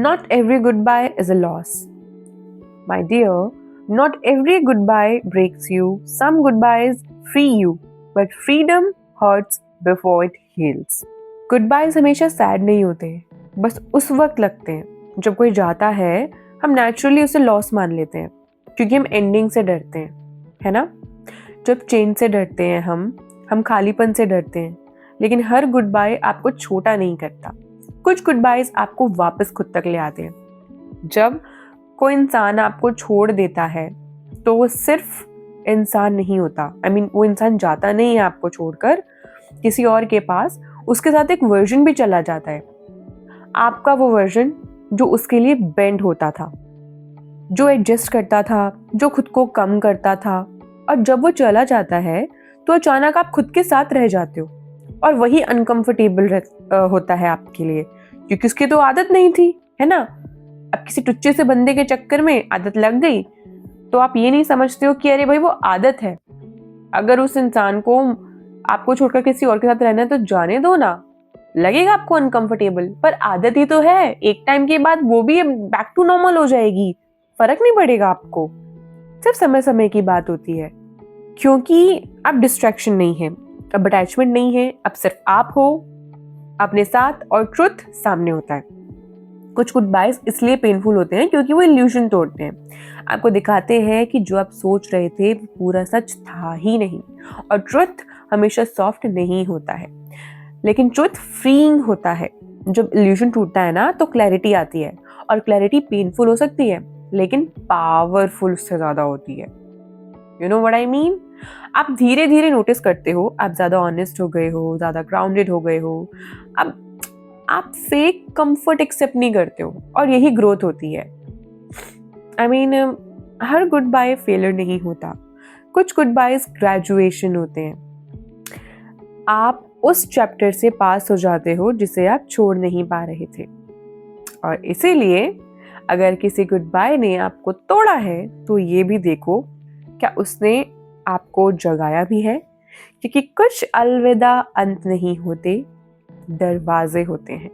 Not every goodbye is a loss. My dear, not every goodbye breaks you. Some goodbyes free you, but freedom hurts before it heals. Goodbyes हमेशा sad नहीं होते, बस उस वक्त लगते हैं जब कोई जाता है हम नेचुरली उसे लॉस मान लेते हैं क्योंकि हम एंडिंग से डरते हैं, है ना? जब चेंज से डरते हैं हम खालीपन से डरते हैं, लेकिन हर गुड बाय आपको छोटा नहीं करता। कुछ गुड बायज आपको वापस खुद तक ले आते हैं। जब कोई इंसान आपको छोड़ देता है तो वो सिर्फ इंसान नहीं होता, वो इंसान जाता नहीं है आपको छोड़कर किसी और के पास, उसके साथ एक वर्जन भी चला जाता है। आपका वो वर्जन जो उसके लिए बेंड होता था, जो एडजस्ट करता था, जो खुद को कम करता था। और जब वो चला जाता है तो अचानक आप खुद के साथ रह जाते हो और वही अनकंफर्टेबल होता है आपके लिए, क्योंकि उसकी तो आदत नहीं थी, है ना? अब किसी टुच्चे से बंदे के चक्कर में आदत लग गई तो आप ये नहीं समझते हो कि अरे भाई वो आदत है। अगर उस इंसान को आपको छोड़कर किसी और के साथ रहना है तो जाने दो ना, लगेगा आपको अनकंफर्टेबल, पर आदत ही तो है। एक टाइम के बाद वो भी बैक टू नॉर्मल हो जाएगी, फर्क नहीं पड़ेगा आपको। सिर्फ समय समय की बात होती है, क्योंकि अब डिस्ट्रैक्शन नहीं है, अब अटैचमेंट नहीं है, अब सिर्फ आप हो अपने साथ और ट्रुथ सामने होता है। कुछ गुड बायज इसलिए पेनफुल होते हैं क्योंकि वो इल्यूजन तोड़ते हैं, आपको दिखाते हैं कि जो आप सोच रहे थे वो पूरा सच था ही नहीं। और ट्रुथ हमेशा सॉफ्ट नहीं होता है, लेकिन ट्रुथ फ्रीइंग होता है। जब इल्यूजन टूटता है ना तो क्लैरिटी आती है, और क्लैरिटी पेनफुल हो सकती है लेकिन पावरफुल उससे ज्यादा होती है। You know what I mean? आप धीरे धीरे नोटिस करते हो, आप ज्यादा ऑनेस्ट हो गए हो, ज्यादा ग्राउंडेड हो गए हो। अब आप फेक कंफर्ट एक्सेप्ट नहीं करते हो, और यही ग्रोथ होती है। हर गुड बाय फेलियर नहीं होता, कुछ गुड बायज ग्रेजुएशन होते हैं। आप उस चैप्टर से पास हो जाते हो जिसे आप छोड़ नहीं पा रहे थे। और इसीलिए अगर किसी गुड बाय ने आपको तोड़ा है तो ये भी देखो क्या उसने आपको जगाया भी है, क्योंकि कुछ अलविदा अंत नहीं होते, दरवाजे होते हैं।